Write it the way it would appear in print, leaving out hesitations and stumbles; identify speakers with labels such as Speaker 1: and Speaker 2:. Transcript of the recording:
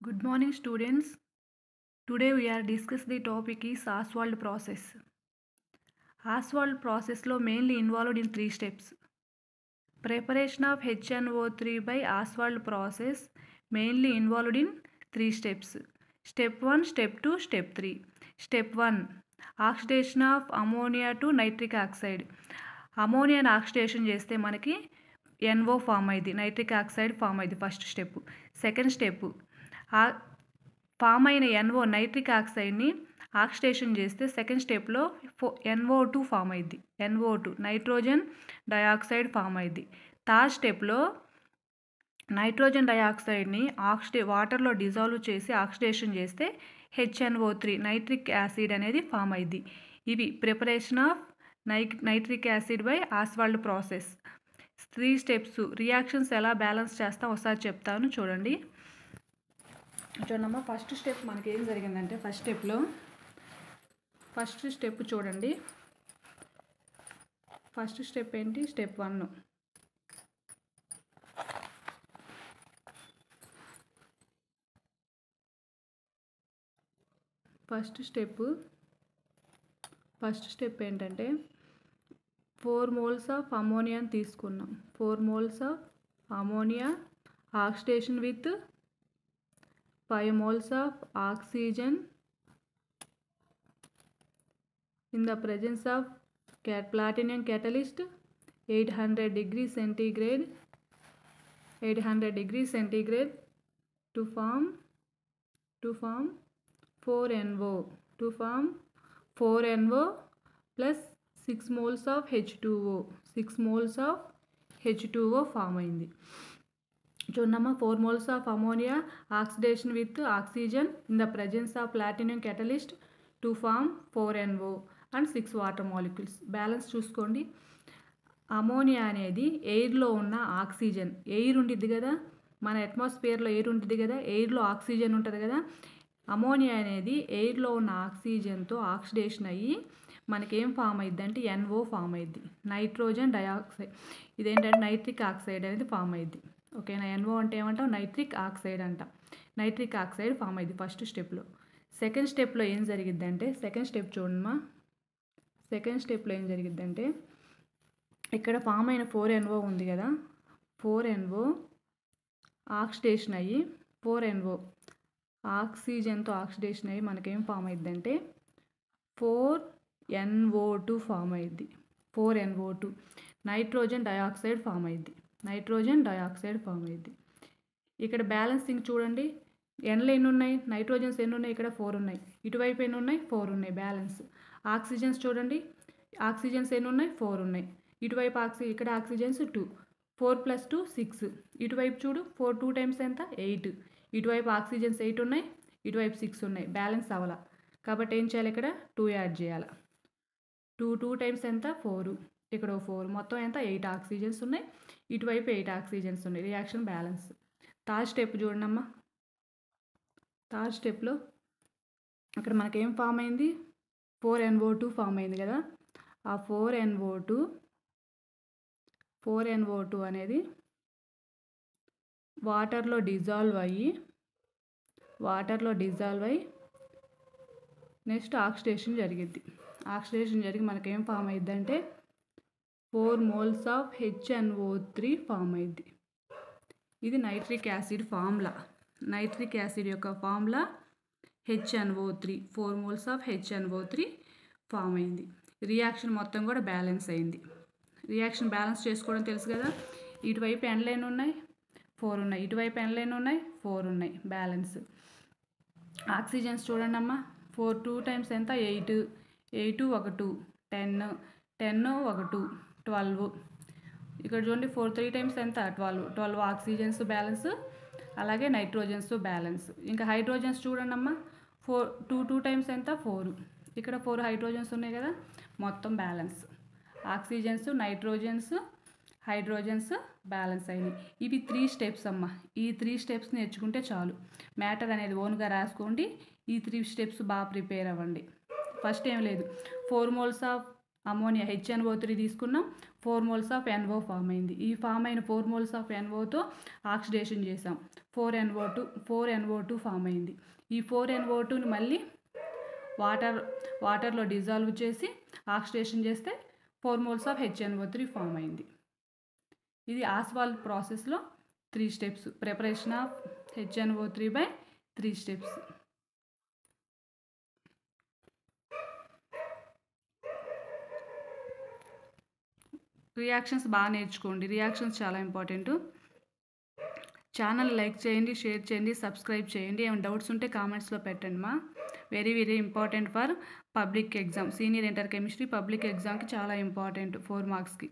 Speaker 1: Good morning, students. Today we are discuss the topic is Ostwald process. Ostwald process lo mainly involved in 3 steps. Preparation of HNO3 by Ostwald process mainly involved in 3 steps. Step 1, Step 2, Step 3. Step 1, oxidation of ammonia to nitric oxide. అమోనియాని oxidation చేస్తే మనకి NO form అయింది, nitric oxide form అయింది first step. Second step, form అయిన NO నైట్రిక్ ఆక్సైడ్ని oxidation చేస్తే second స్టెప్లో NO2 ఫామ్ అయింది, NO2 నైట్రోజన్ డయాక్సైడ్ ఫామ్ అయింది. థర్డ్ స్టెప్లో నైట్రోజన్ డయాక్సైడ్ని వాటర్లో డిజాల్వ్ చేసి ఆక్సిడేషన్ చేస్తే HNO3 నైట్రిక్ యాసిడ్ అనేది ఫామ్ అయింది. ఇవి preparation of nitric acid by Oswald process. 3 steps. Reactions ఎలా బ్యాలెన్స్ చేస్తాం ఒకసారి చెప్తాను చూడండి. చూడమ్మా, ఫస్ట్ స్టెప్ మనకి ఏం జరిగిందంటే ఫస్ట్ స్టెప్ చూడండి. ఫస్ట్ స్టెప్ ఏంటి? స్టెప్ 1. ఫస్ట్ స్టెప్ ఏంటంటే 4 moles ఆఫ్ అమోనియాని తీసుకున్నాం. 4 moles of ammonia oxidation with 5 moles of oxygen in the presence of platinum catalyst 800 degrees centigrade to form 4NO plus 6 moles of H2O form అయింది. చూడమ్మా, 4 moles of ammonia oxidation with oxygen in the presence of platinum catalyst to form 4NO and 6 water molecules. Balance చూసుకోండి. Ammonia అనేది ఎయిర్లో ఉన్న oxygen, air ఉండిద్ది కదా, మన అట్మాస్ఫియర్లో air ఉంటుంది కదా, ఎయిర్లో ఆక్సిజన్ ఉంటుంది కదా. అమోనియా అనేది ఎయిర్లో ఉన్న ఆక్సిజన్తో ఆక్సిడేషన్ అయ్యి మనకేం ఫామ్ అయ్యిద్ది అంటే NO ఫామ్ అయ్యిద్ది, నైట్రోజన్ డయాక్సైడ్. ఇదేంటంటే నైట్రిక్ ఆక్సైడ్ అనేది ఫామ్ అయ్యిద్ది. ఓకేనా? NO అంటే ఏమంటాం? నైట్రిక్ ఆక్సైడ్ అంట. నైట్రిక్ ఆక్సైడ్ ఫామ్ అయ్యిద్ది ఫస్ట్ స్టెప్లో. సెకండ్ స్టెప్లో ఏం జరిగిద్దంటే, సెకండ్ స్టెప్ చూడమ్మా, సెకండ్ స్టెప్లో ఏం జరిగిద్దంటే ఇక్కడ ఫామ్ అయిన 4NO ఉంది కదా, 4NO ఆక్సిడేషన్ అయ్యి 4NO ఆక్సిజన్తో ఆక్సిడేషన్ అయ్యి మనకేం ఫామ్ అయ్యిద్దంటే 4NO2 ఫామ్ అయ్యిద్ది. 4NO2 నైట్రోజన్ డయాక్సైడ్ ఫామ్ అయ్యిద్ది. ఇక్కడ బ్యాలెన్సింగ్ చూడండి. Nలో ఎన్ని ఉన్నాయి? నైట్రోజన్స్ ఎన్ని ఉన్నాయి? ఇక్కడ 4 ఉన్నాయి. ఇటువైపు ఎన్ని ఉన్నాయి? 4 ఉన్నాయి. బ్యాలెన్స్. ఆక్సిజన్స్ చూడండి, ఆక్సిజన్స్ ఎన్ని ఉన్నాయి? 4 ఉన్నాయి. ఇటువైపు ఇక్కడ ఆక్సిజన్స్ 2, 4 + 2 6. ఇటువైపు చూడు, 4 2 times ఎంత? 8. ఇటువైపు ఆక్సిజన్స్ 8 ఉన్నాయి, ఇటువైపు 6 ఉన్నాయి. బ్యాలెన్స్ అవ్వాల కాబట్టి ఏం చేయాలి? ఇక్కడ 2 యాడ్ చేయాలి. 2 times ఎంత? 4. ఇక్కడ 4, మొత్తం ఎంత? 8 ఆక్సిజన్స్ ఉన్నాయి, ఇటువైపు 8 ఆక్సిజన్స్ ఉన్నాయి. Reaction balance. థర్డ్ స్టెప్ చూడండమ్మా. థర్డ్ స్టెప్లో అక్కడ మనకేం ఫామ్ అయింది? 4NO2 ఫామ్ అయింది కదా. ఆ 4NO2 అనేది వాటర్లో డిజాల్వ్ అయ్యి నెక్స్ట్ ఆక్సిడేషన్ జరిగిద్ది. ఆక్సిడేషన్ జరిగి మనకేం ఫామ్ అయ్యిద్దంటే 4 moles ఆఫ్ HNO3 ఫామ్ అయ్యిద్ది. ఇది nitric acid formula. Nitric acid యొక్క formula HNO3. 4 moles of HNO3 form అయింది. రియాక్షన్ మొత్తం కూడా బ్యాలెన్స్ అయింది. రియాక్షన్ బ్యాలెన్స్ చేసుకోవడం తెలుసు కదా. ఇటువైపు N లైన్ ఉన్నాయి, 4 ఉన్నాయి. ఇటువైపు N లైన్ ఉన్నాయి, 4 ఉన్నాయి. బ్యాలెన్స్. ఆక్సిజన్స్ చూడండి అమ్మా, 4 2 times ఎంత? 8, 8 1 10, 10 1 12. ఇక్కడ చూడండి 4 3 times ఎంత? 12 ఆక్సిజన్స్ బ్యాలెన్స్, అలాగే నైట్రోజన్స్ బ్యాలెన్స్. ఇంకా హైడ్రోజన్స్ చూడండి అమ్మా, 2 times ఎంత? 4. ఇక్కడ 4 హైడ్రోజన్స్ ఉన్నాయి కదా, మొత్తం balance. Oxygens, nitrogens, hydrogens balance అయినాయి. ఇవి 3 స్టెప్స్ అమ్మ. ఈ 3 స్టెప్స్ నేర్చుకుంటే చాలు. మ్యాటర్ అనేది ఓన్గా రాసుకోండి. ఈ 3 స్టెప్స్ బాగా ప్రిపేర్ అవ్వండి. ఫస్ట్ ఏం లేదు, 4 moles ఆఫ్ అమోనియా HNO3 తీసుకున్నాం, 4 మోల్స్ ఆఫ్ NO ఫామ్ అయింది. ఈ ఫామ్ అయిన 4 మోల్స్ ఆఫ్ NOతో ఆక్సిడేషన్ చేసాం. 4NO2 ఫామ్ అయింది. ఈ 4NO2ని మళ్ళీ వాటర్లో డిజాల్వ్ చేసి ఆక్సిడేషన్ చేస్తే 4 మోల్స్ ఆఫ్ HNO3 ఫామ్ అయింది. ఇది ఆస్వాల్డ్ ప్రాసెస్లో 3 steps. Preparation of HNO3 by 3 steps. Reactions బాగా నేర్చుకోండి. రియాక్షన్స్ చాలా ఇంపార్టెంట్. ఛానల్ లైక్ చేయండి, షేర్ చేయండి, సబ్స్క్రైబ్ చేయండి. ఏమైనా డౌట్స్ ఉంటే కామెంట్స్లో పెట్టండి మా. Very very important for public exam. Senior inter chemistry public ఎగ్జామ్కి చాలా ఇంపార్టెంట్ 4 మార్క్స్కి.